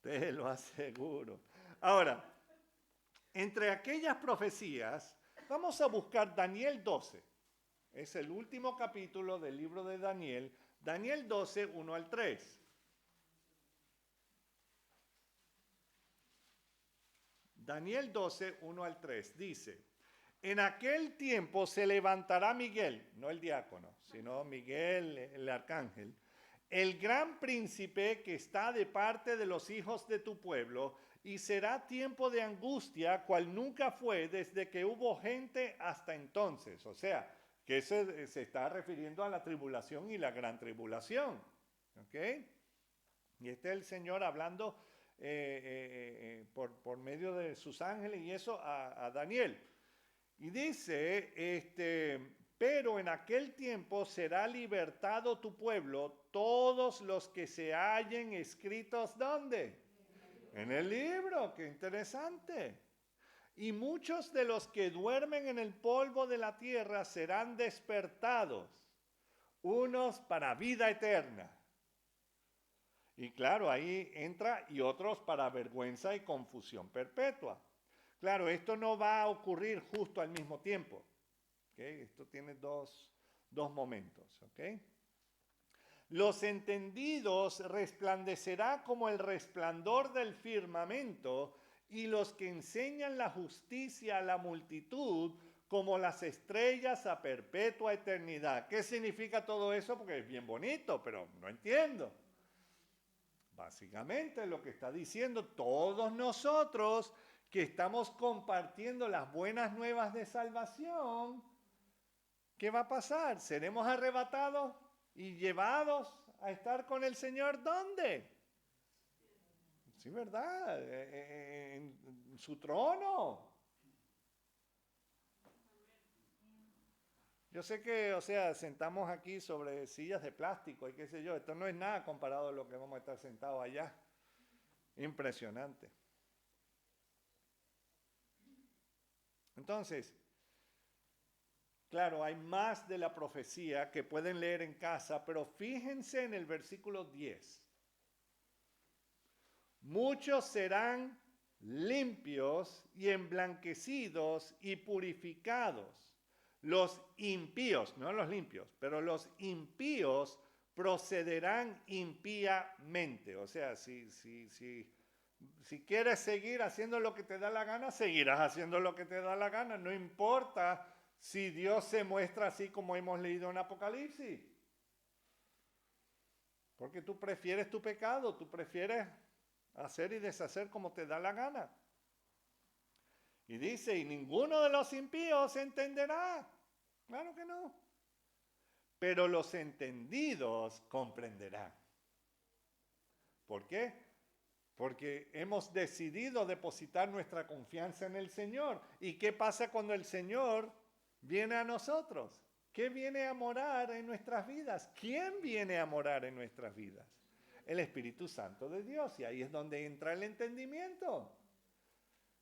Te lo aseguro. Ahora, entre aquellas profecías, vamos a buscar Daniel 12. Es el último capítulo del libro de Daniel. Daniel 12, 1 al 3. Daniel 12, 1 al 3 dice, en aquel tiempo se levantará Miguel, no el diácono, sino Miguel, el arcángel, el gran príncipe que está de parte de los hijos de tu pueblo, y será tiempo de angustia, cual nunca fue desde que hubo gente hasta entonces. O sea, que se está refiriendo a la tribulación y la gran tribulación. ¿Ok? Y este es el Señor hablando por medio de sus ángeles y eso a Daniel. Y dice, pero en aquel tiempo será libertado tu pueblo, todos los que se hallen escritos, ¿dónde? En el libro, qué interesante. Y muchos de los que duermen en el polvo de la tierra serán despertados, unos para vida eterna. Y claro, ahí entra y otros para vergüenza y confusión perpetua. Claro, esto no va a ocurrir justo al mismo tiempo. ¿Okay? Esto tiene dos momentos. ¿Okay? Los entendidos resplandecerá como el resplandor del firmamento, y los que enseñan la justicia a la multitud como las estrellas a perpetua eternidad. ¿Qué significa todo eso? Porque es bien bonito, pero no entiendo. Básicamente lo que está diciendo todos nosotros que estamos compartiendo las buenas nuevas de salvación, ¿qué va a pasar? ¿Seremos arrebatados y llevados a estar con el Señor? ¿Dónde? Sí, ¿verdad? En su trono. Yo sé que, o sea, sentamos aquí sobre sillas de plástico y qué sé yo. Esto no es nada comparado a lo que vamos a estar sentados allá. Impresionante. Entonces, claro, hay más de la profecía que pueden leer en casa, pero fíjense en el versículo 10. Muchos serán limpios y emblanquecidos y purificados. los impíos, no los limpios, pero los impíos procederán impíamente. O sea, si quieres seguir haciendo lo que te da la gana, seguirás haciendo lo que te da la gana. No importa si Dios se muestra así como hemos leído en Apocalipsis. Porque tú prefieres tu pecado, tú prefieres hacer y deshacer como te da la gana. Y dice, y ninguno de los impíos entenderá. Claro que no. Pero los entendidos comprenderán. ¿Por qué? Porque hemos decidido depositar nuestra confianza en el Señor. ¿Y qué pasa cuando el Señor viene a nosotros? ¿Qué viene a morar en nuestras vidas? ¿Quién viene a morar en nuestras vidas? El Espíritu Santo de Dios. Y ahí es donde entra el entendimiento.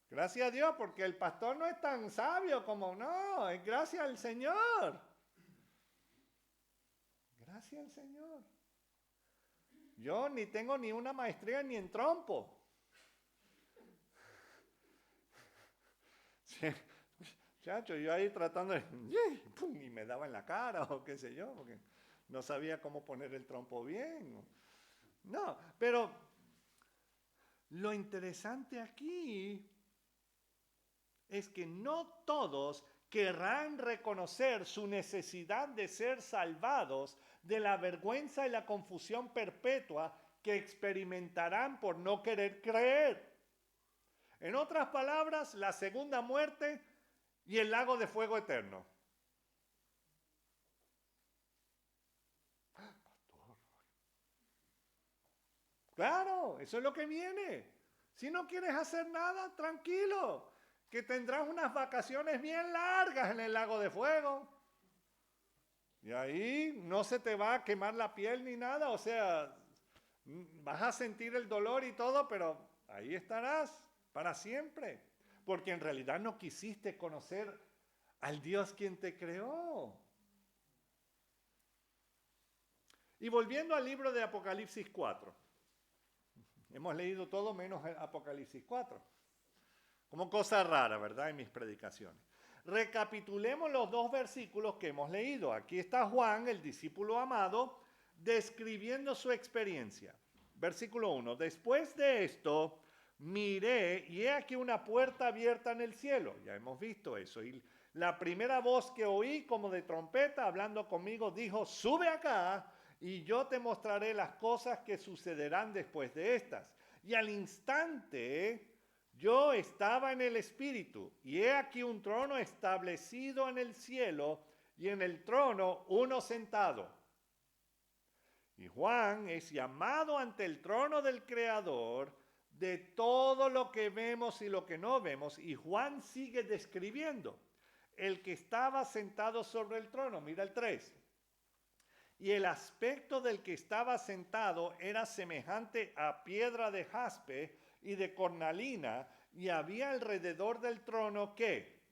Gracias a Dios, porque el pastor no es tan sabio como no, es gracias al Señor. Gracias al Señor. Yo ni tengo ni una maestría ni en trompo. Sí, chacho, yo ahí tratando de... Y me daba en la cara o qué sé yo, porque no sabía cómo poner el trompo bien. No, pero lo interesante aquí es que no todos querrán reconocer su necesidad de ser salvados de la vergüenza y la confusión perpetua que experimentarán por no querer creer. En otras palabras, la segunda muerte y el lago de fuego eterno. Claro, eso es lo que viene. Si no quieres hacer nada, tranquilo, que tendrás unas vacaciones bien largas en el lago de fuego. Y ahí no se te va a quemar la piel ni nada, o sea, vas a sentir el dolor y todo, pero ahí estarás para siempre. Porque en realidad no quisiste conocer al Dios quien te creó. Y volviendo al libro de Apocalipsis 4. Hemos leído todo menos Apocalipsis 4. Como cosa rara, ¿verdad? En mis predicaciones. Recapitulemos los dos versículos que hemos leído. Aquí está Juan, el discípulo amado, describiendo su experiencia. Versículo 1. Después de esto, miré y he aquí una puerta abierta en el cielo. Ya hemos visto eso. Y la primera voz que oí como de trompeta hablando conmigo dijo, sube acá y yo te mostraré las cosas que sucederán después de estas. Y al instante yo estaba en el Espíritu, y he aquí un trono establecido en el cielo, y en el trono uno sentado. Y Juan es llamado ante el trono del Creador de todo lo que vemos y lo que no vemos, y Juan sigue describiendo el que estaba sentado sobre el trono. Mira el 3. Y el aspecto del que estaba sentado era semejante a piedra de jaspe y de cornalina, y había alrededor del trono, ¿qué?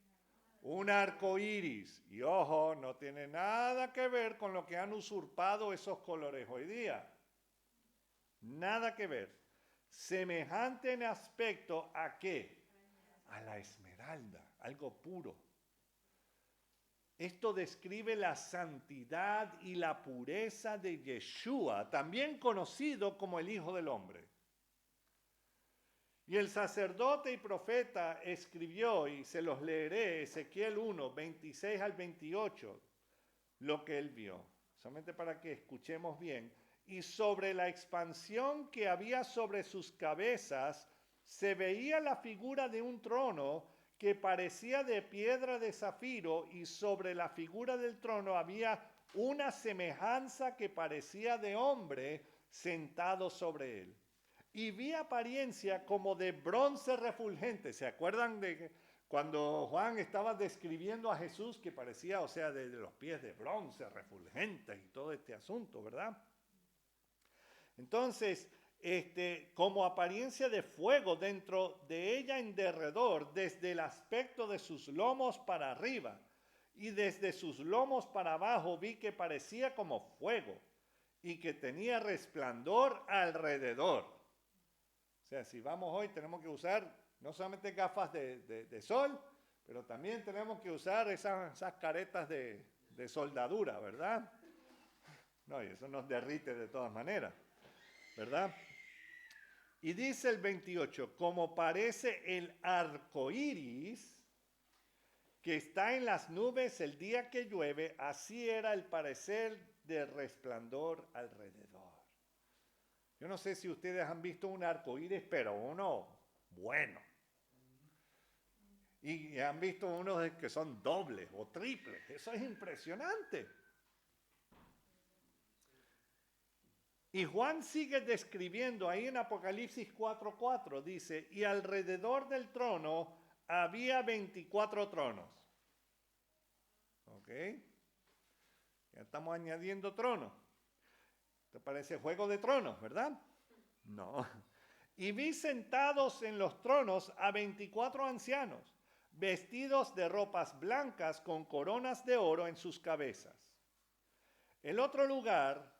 Un arco iris. Y ojo, no tiene nada que ver con lo que han usurpado esos colores hoy día. Nada que ver. Semejante en aspecto a ¿qué? A la esmeralda, algo puro. Esto describe la santidad y la pureza de Yeshua, también conocido como el Hijo del Hombre. Y el sacerdote y profeta escribió, y se los leeré, Ezequiel 1, 26 al 28, lo que él vio, solamente para que escuchemos bien. Y sobre la expansión que había sobre sus cabezas, se veía la figura de un trono que parecía de piedra de zafiro, y sobre la figura del trono había una semejanza que parecía de hombre sentado sobre él. Y vi apariencia como de bronce refulgente. ¿Se acuerdan de cuando Juan estaba describiendo a Jesús que parecía, o sea, de los pies de bronce refulgente y todo este asunto, ¿verdad? Entonces, como apariencia de fuego dentro de ella en derredor, desde el aspecto de sus lomos para arriba y desde sus lomos para abajo vi que parecía como fuego y que tenía resplandor alrededor. O sea, si vamos hoy tenemos que usar no solamente gafas de sol, Pero también tenemos que usar esas caretas de soldadura, ¿verdad? No, y eso nos derrite de todas maneras, ¿verdad? Y dice el 28, como parece el arco iris que está en las nubes el día que llueve, así era el parecer del resplandor alrededor. Yo no sé si ustedes han visto un arco iris, pero uno bueno. Y han visto unos que son dobles o triples. Eso es impresionante. Y Juan sigue describiendo ahí en Apocalipsis 4:4, dice, y alrededor del trono había 24 tronos. ¿Ok? Ya estamos añadiendo tronos. ¿Te parece Juego de Tronos, verdad? No. Y vi sentados en los tronos a 24 ancianos, vestidos de ropas blancas con coronas de oro en sus cabezas. El otro lugar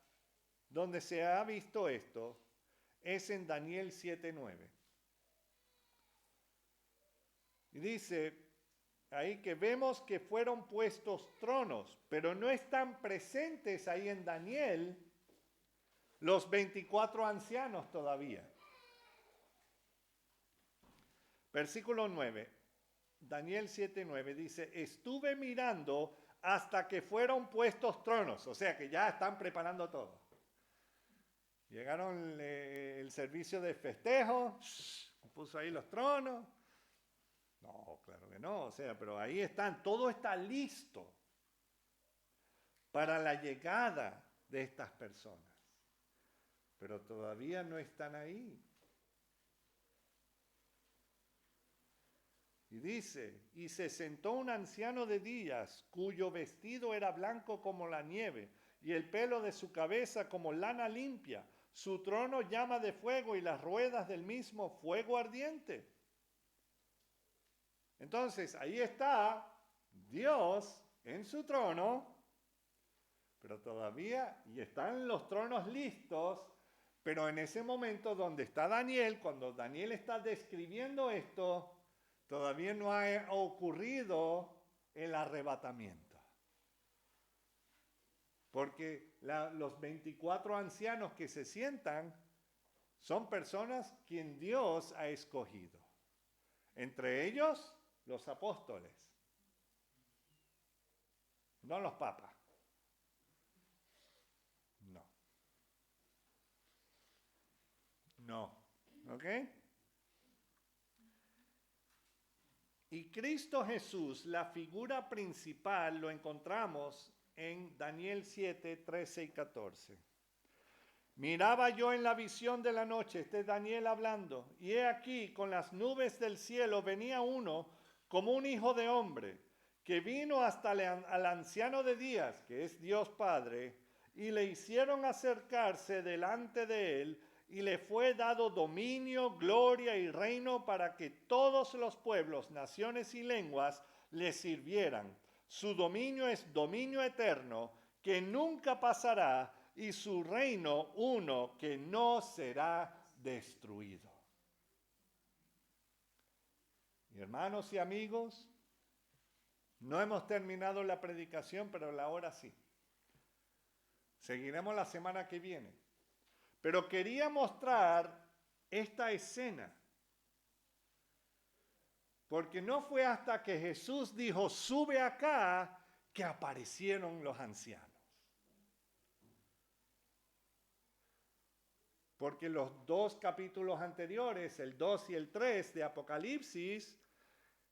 donde se ha visto esto es en Daniel 7:9. Y dice ahí que vemos que fueron puestos tronos, pero no están presentes ahí en Daniel los 24 ancianos todavía. Versículo 9, Daniel 7:9 dice, estuve mirando hasta que fueron puestos tronos, o sea que ya están preparando todo. Llegaron el servicio de festejo, puso ahí los tronos. No, claro que no, o sea, pero ahí están, todo está listo para la llegada de estas personas. Pero todavía no están ahí. Y dice, y se sentó un anciano de días, cuyo vestido era blanco como la nieve, y el pelo de su cabeza como lana limpia. Su trono llama de fuego y las ruedas del mismo fuego ardiente. Entonces, ahí está Dios en su trono, pero todavía, y están los tronos listos, pero en ese momento donde está Daniel, cuando Daniel está describiendo esto, todavía no ha ocurrido el arrebatamiento. Porque los 24 ancianos que se sientan son personas quien Dios ha escogido. Entre ellos, los apóstoles. No los papas. No. No. ¿Ok? Y Cristo Jesús, la figura principal, lo encontramos en Daniel 7, 13 y 14. Miraba yo en la visión de la noche, este Daniel hablando, y he aquí, con las nubes del cielo venía uno como un hijo de hombre, que vino hasta al anciano de días, que es Dios Padre, y le hicieron acercarse delante de él, y le fue dado dominio, gloria y reino para que todos los pueblos, naciones y lenguas le sirvieran. Su dominio es dominio eterno, que nunca pasará, y su reino uno que no será destruido. Y hermanos y amigos, no hemos terminado la predicación, pero la hora sí. Seguiremos la semana que viene. Pero quería mostrar esta escena. Porque no fue hasta que Jesús dijo, sube acá, que aparecieron los ancianos. Porque los dos capítulos anteriores, el 2 y el 3 de Apocalipsis,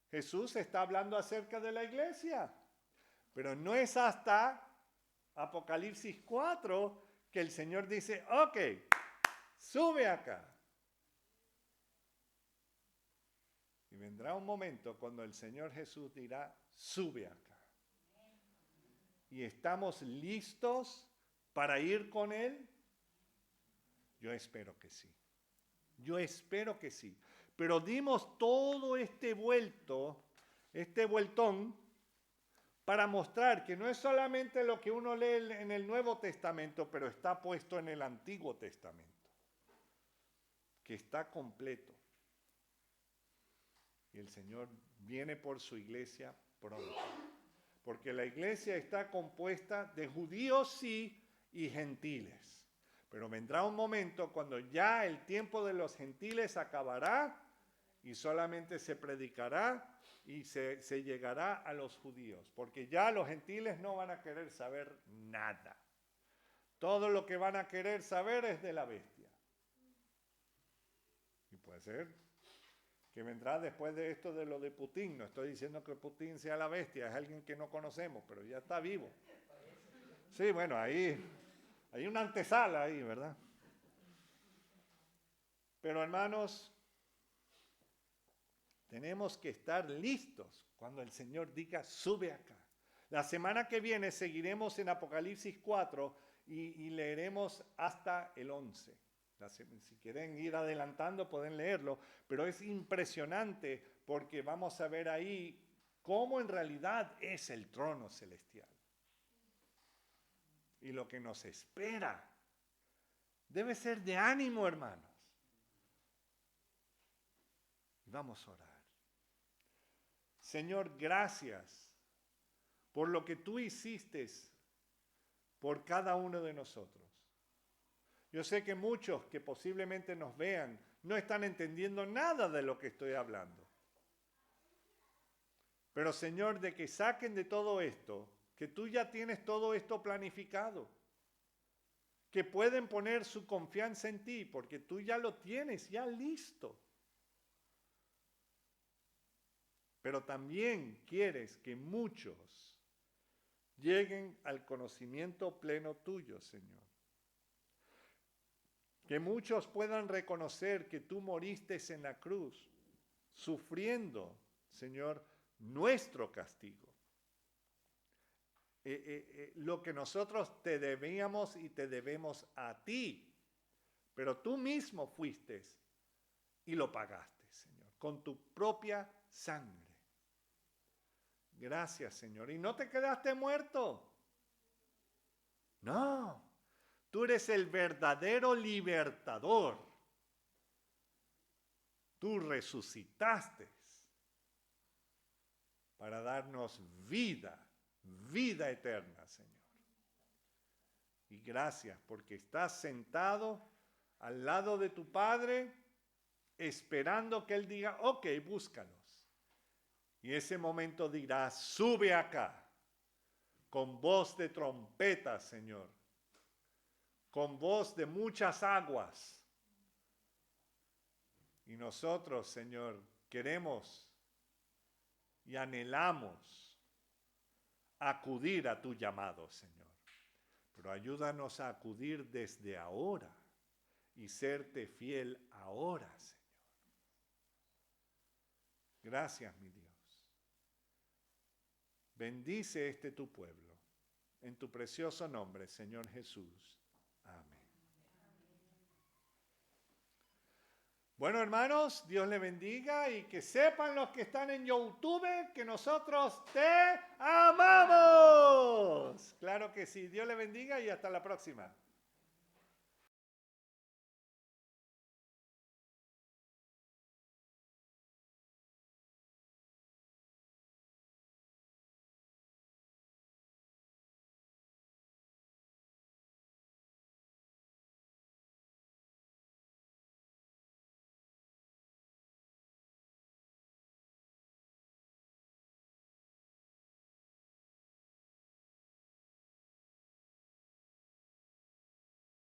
Jesús está hablando acerca de la iglesia. Pero no es hasta Apocalipsis 4 que el Señor dice, ok, sube acá. Y vendrá un momento cuando el Señor Jesús dirá, sube acá. ¿Y estamos listos para ir con Él? Yo espero que sí. Yo espero que sí. Pero dimos todo este vueltón, para mostrar que no es solamente lo que uno lee en el Nuevo Testamento, pero está puesto en el Antiguo Testamento, que está completo. Y que el Señor viene por su iglesia pronto. Porque la iglesia está compuesta de judíos sí y gentiles. Pero vendrá un momento cuando ya el tiempo de los gentiles acabará y solamente se predicará y se llegará a los judíos. Porque ya los gentiles no van a querer saber nada. Todo lo que van a querer saber es de la bestia. Y puede ser que vendrá después de esto de lo de Putin. No estoy diciendo que Putin sea la bestia, es alguien que no conocemos, pero ya está vivo. Sí, bueno, ahí hay una antesala ahí, ¿verdad? Pero hermanos, tenemos que estar listos cuando el Señor diga, sube acá. La semana que viene seguiremos en Apocalipsis 4 y leeremos hasta el 11. Si quieren ir adelantando pueden leerlo, pero es impresionante porque vamos a ver ahí cómo en realidad es el trono celestial. Y lo que nos espera debe ser de ánimo, hermanos. Vamos a orar. Señor, gracias por lo que tú hiciste por cada uno de nosotros. Yo sé que muchos que posiblemente nos vean no están entendiendo nada de lo que estoy hablando. Pero Señor, de que saquen de todo esto, que tú ya tienes todo esto planificado, que pueden poner su confianza en ti, porque tú ya lo tienes, ya listo. Pero también quieres que muchos lleguen al conocimiento pleno tuyo, Señor. Que muchos puedan reconocer que tú moriste en la cruz, sufriendo, Señor, nuestro castigo. Lo que nosotros te debíamos y te debemos a ti, pero tú mismo fuiste y lo pagaste, Señor, con tu propia sangre. Gracias, Señor. Y no te quedaste muerto. No. Tú eres el verdadero libertador. Tú resucitaste para darnos vida, vida eterna, Señor. Y gracias porque estás sentado al lado de tu Padre, esperando que Él diga, ok, búscalos. Y ese momento dirá, sube acá, con voz de trompeta, Señor. Con voz de muchas aguas. Y nosotros, Señor, queremos y anhelamos acudir a tu llamado, Señor. Pero ayúdanos a acudir desde ahora y serte fiel ahora, Señor. Gracias, mi Dios. Bendice tu pueblo. En tu precioso nombre, Señor Jesús. Amén. Bueno, hermanos, Dios le bendiga y que sepan los que están en YouTube que nosotros te amamos. Claro que sí. Dios le bendiga y hasta la próxima.